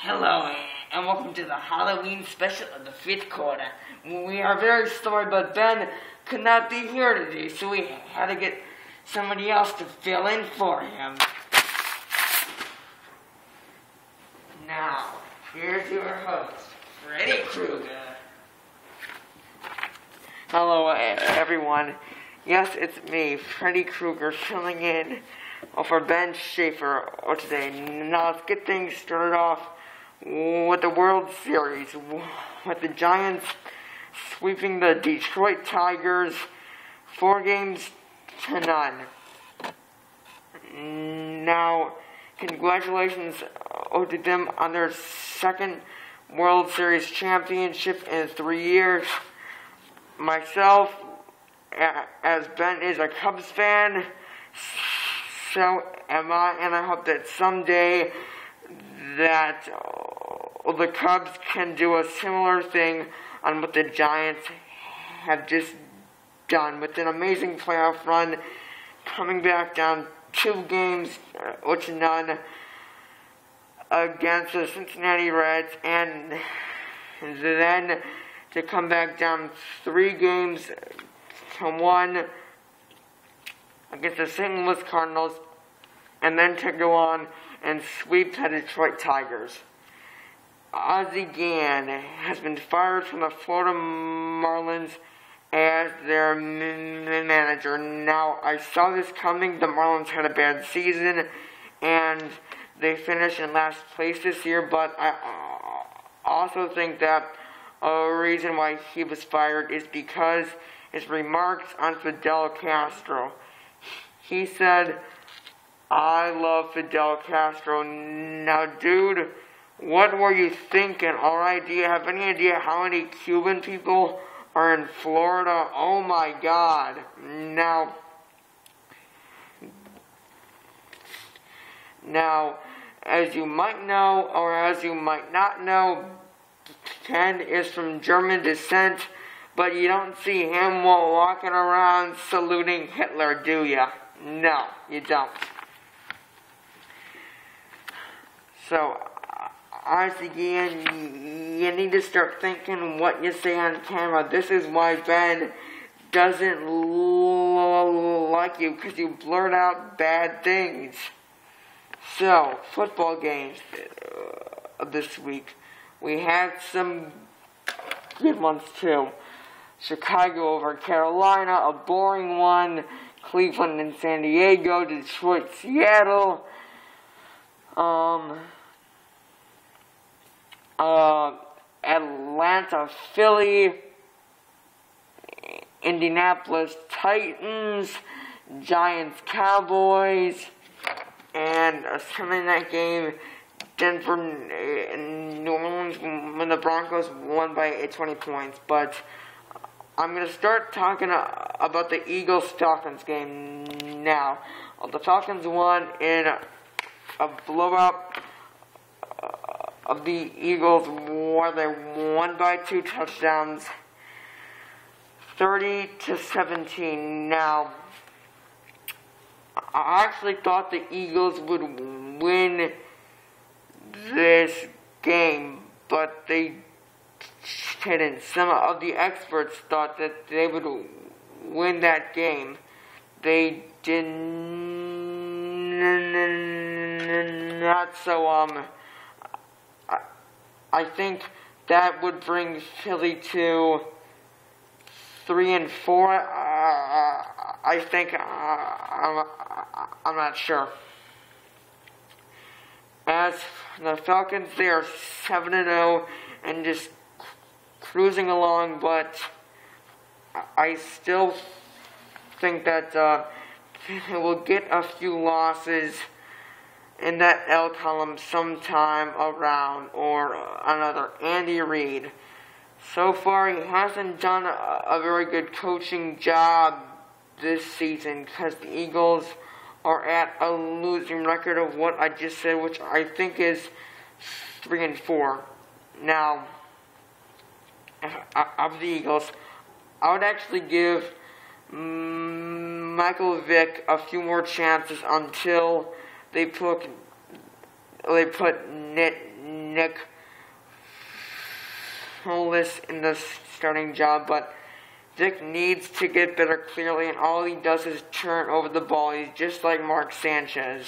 Hello, and welcome to the Halloween special of the 5th quarter. We are very sorry, but Ben could not be here today, so we had to get somebody else to fill in for him. Now, here's your host, Freddy Krueger. Hello, everyone. Yes, it's me, Freddy Krueger, filling in for Ben Schaefer today. Now, let's get things started off with the World Series, with the Giants sweeping the Detroit Tigers 4-0. Now, congratulations to them on their second World Series championship in 3 years. Myself, as Ben is a Cubs fan, so am I, and I hope that someday that the Cubs can do a similar thing on what the Giants have just done, with an amazing playoff run, coming back down 2-0 against the Cincinnati Reds, and then to come back down 3-1 against the St. Louis Cardinals, and then to go on and sweep the Detroit Tigers. Ozzie Gann has been fired from the Florida Marlins as their manager. Now, I saw this coming. The Marlins had a bad season, and they finished in last place this year, but I also think that a reason why he was fired is because his remarks on Fidel Castro. He said, "I love Fidel Castro." Now, dude, what were you thinking? Alright, do you have any idea how many Cuban people are in Florida? Oh my God. Now, as you might know, or as you might not know, Ken is from German descent, but you don't see him walking around saluting Hitler, do ya? No, you don't. So, Ozzie Gann, you need to start thinking what you say on camera. This is why Ben doesn't like you, because you blurt out bad things. So, football games this week. We had some good ones too. Chicago over Carolina, a boring one. Cleveland and San Diego, Detroit, Seattle. Atlanta, Philly, Indianapolis, Titans, Giants, Cowboys, and a Sunday night game, Denver, New Orleans, when the Broncos won by 20 points. But I'm going to start talking about the Eagles-Falcons game now. The Falcons won in a blowout of the Eagles, where they won by 2 touchdowns, 30-17. Now, I actually thought the Eagles would win this game, but they didn't. Some of the experts thought that they would win that game. They did not, so I think that would bring Philly to 3-4. I think I'm not sure. As the Falcons, they are 7-0 and just cruising along, but I still think that they will get a few losses in that L column sometime around or another. Andy Reid. So far, he hasn't done a very good coaching job this season, because the Eagles are at a losing record of what I just said, which I think is 3-4. Now, of the Eagles, I would actually give Michael Vick a few more chances until they put Nick Foles in the starting job, but Dick needs to get better clearly, and all he does is turn over the ball. He's just like Mark Sanchez.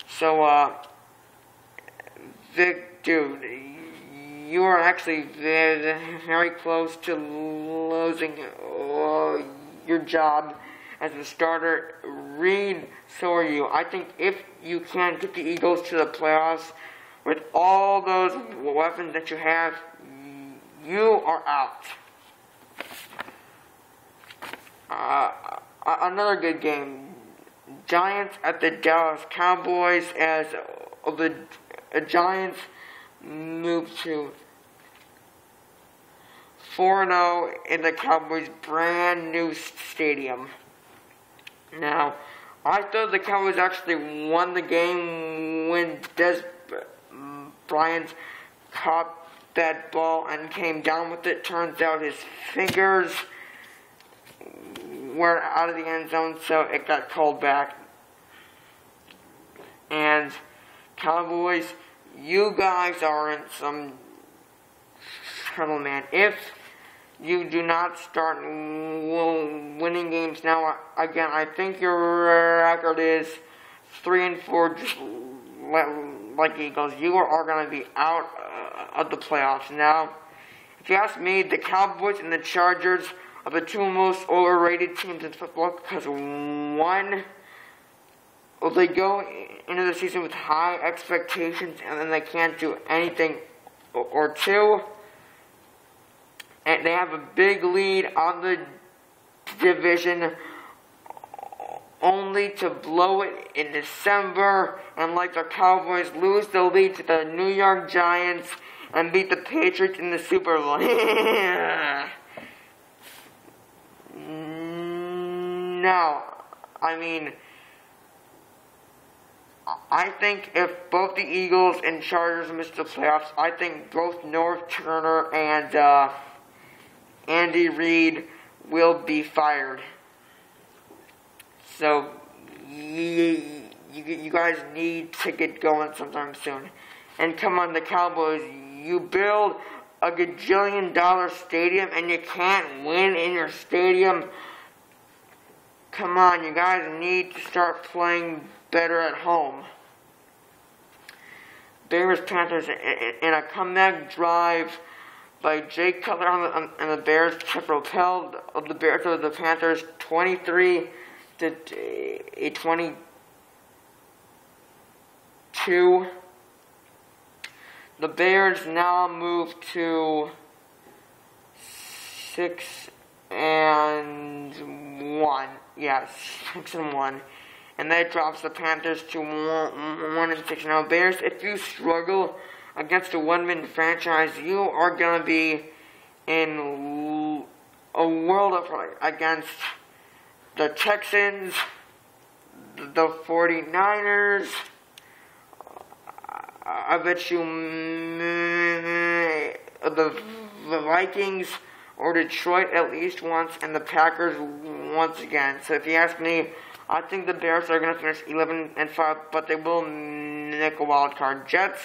So, Vic, dude, you are actually very close to losing your job as a starter. Reed, so are you. I think if you can get the Eagles to the playoffs with all those weapons that you have, you are out. Another good game. Giants at the Dallas Cowboys, as the Giants move to 4-0 in the Cowboys' brand new stadium. Now, I thought the Cowboys actually won the game when Dez Bryant caught that ball and came down with it. Turns out his fingers were out of the end zone, so it got called back. And Cowboys, you guys are in some trouble, man. If you do not start winning games now, again, I think your record is 3-4, just like Eagles. You are going to be out of the playoffs. Now, if you ask me, the Cowboys and the Chargers are the two most overrated teams in football, because one, they go into the season with high expectations and then they can't do anything, or two, and they have a big lead on the division only to blow it in December and, like the Cowboys, lose the lead to the New York Giants and beat the Patriots in the Super Bowl. No, I mean, I think if both the Eagles and Chargers miss the playoffs, I think both North Turner and Andy Reid will be fired. So, you guys need to get going sometime soon. And come on, the Cowboys, you build a gajillion-dollar stadium and you can't win in your stadium. Come on, you guys need to start playing better at home. Bears-Panthers in a comeback drive by Jay Cutler and the Bears have propelled the Bears over the Panthers 23-22. The Bears now move to 6-1. Yes, 6-1. And that drops the Panthers to 1-6. Now, Bears, if you struggle against a one-man franchise, you are going to be in a world of against the Texans, the 49ers, I bet you the Vikings or Detroit at least once, and the Packers once again. So if you ask me, I think the Bears are going to finish 11-5, but they will nick a wild card. Jets,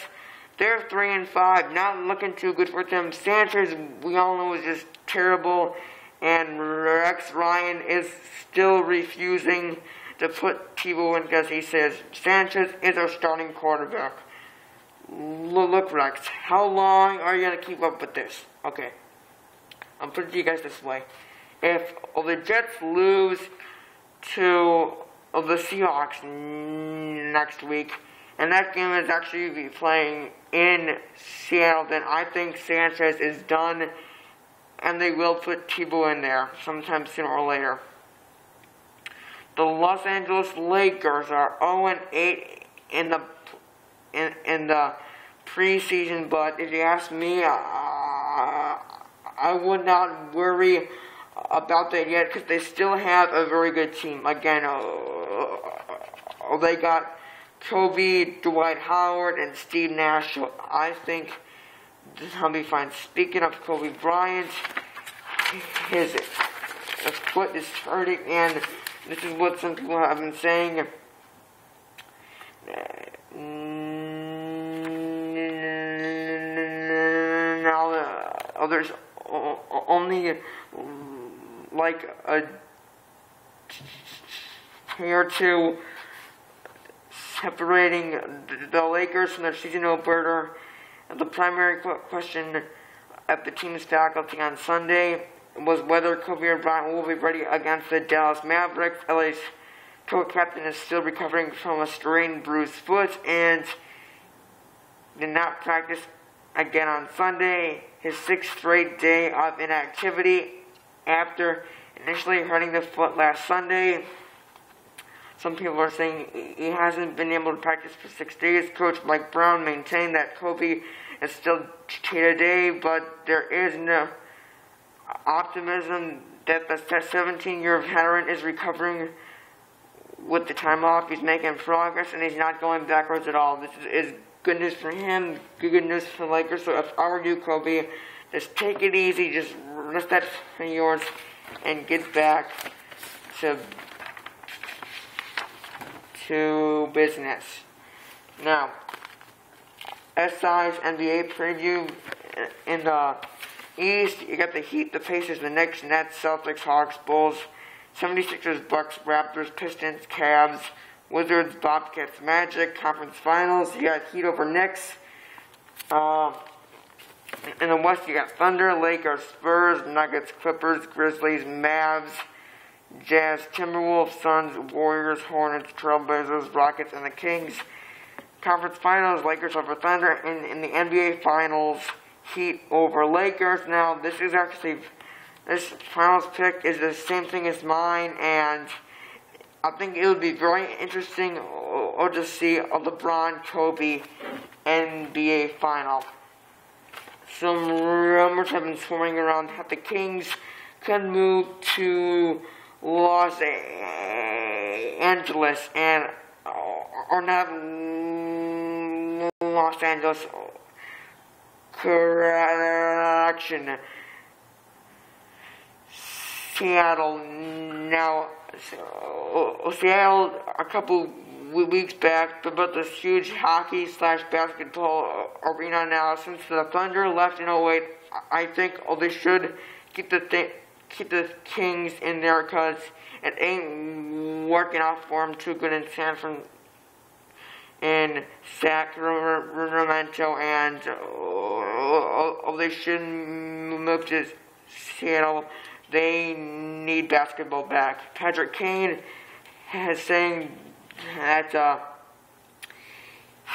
they're 3-5, not looking too good for them. Sanchez, we all know, is just terrible, and Rex Ryan is still refusing to put Tebow in because he says Sanchez is our starting quarterback. Look, Rex, how long are you going to keep up with this? Okay, I'm putting it to you guys this way. If the Jets lose to the Seahawks next week, and that game is actually be playing in Seattle, then I think Sanchez is done, and they will put Tebow in there sometime sooner or later. The Los Angeles Lakers are 0-8 in the preseason, but if you ask me, I would not worry about that yet, because they still have a very good team. Again, they got Kobe, Dwight Howard, and Steve Nash. So I think they'll be fine. Speaking of Kobe Bryant, his foot is hurting, and this is what some people have been saying. there's only like a day or two separating the Lakers from their season opener. The primary question at the team's faculty on Sunday was whether Kobe Bryant will be ready against the Dallas Mavericks. LA's co-captain is still recovering from a strained bruised foot and did not practice again on Sunday, his 6th straight day of inactivity after initially hurting the foot last Sunday. Some people are saying he hasn't been able to practice for 6 days. Coach Mike Brown maintained that Kobe is still day-to-day, but there is no optimism that the 17-year veteran is recovering with the time off. He's making progress, and he's not going backwards at all. This is good news for him, good news for the Lakers. So if I were you, Kobe, just take it easy, just rest that for yours, and get back to business. Now, SI's NBA preview in the East, you got the Heat, the Pacers, the Knicks, Nets, Celtics, Hawks, Bulls, 76ers, Bucks, Raptors, Pistons, Cavs, Wizards, Bobcats, Magic, Conference Finals. You got Heat over Knicks. In the West, you got Thunder, Lakers, Spurs, Nuggets, Clippers, Grizzlies, Mavs, Jazz, Timberwolves, Suns, Warriors, Hornets, Trailblazers, Rockets, and the Kings. Conference Finals, Lakers over Thunder. In the NBA Finals, Heat over Lakers. Now, this finals pick is the same thing as mine, and I think it would be very interesting to see a LeBron-Kobe NBA final. Some rumors have been swarming around that the Kings could move to Los Angeles or not Los Angeles, correction, Seattle. Now, Seattle a couple weeks back built this huge hockey/basketball arena. Now, since the Thunder left in 2008, I think they should keep the Kings in there because it ain't working out for them too good in Sacramento, and they should move to Seattle. They need basketball back. Patrick Kane is saying that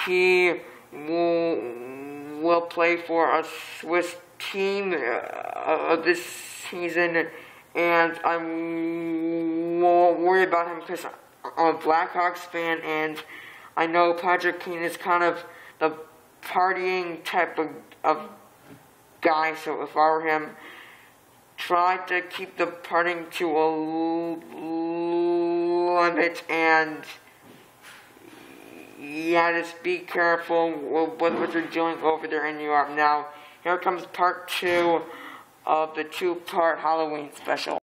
he will play for a Swiss team this season, and I'm worried about him because I'm a Blackhawks fan, and I know Patrick Kane is kind of the partying type of guy, so if I were him, try to keep the partying to a limit, and just be careful with what you're doing over there in New York. Now, here comes part 2 of the 2-part Halloween special.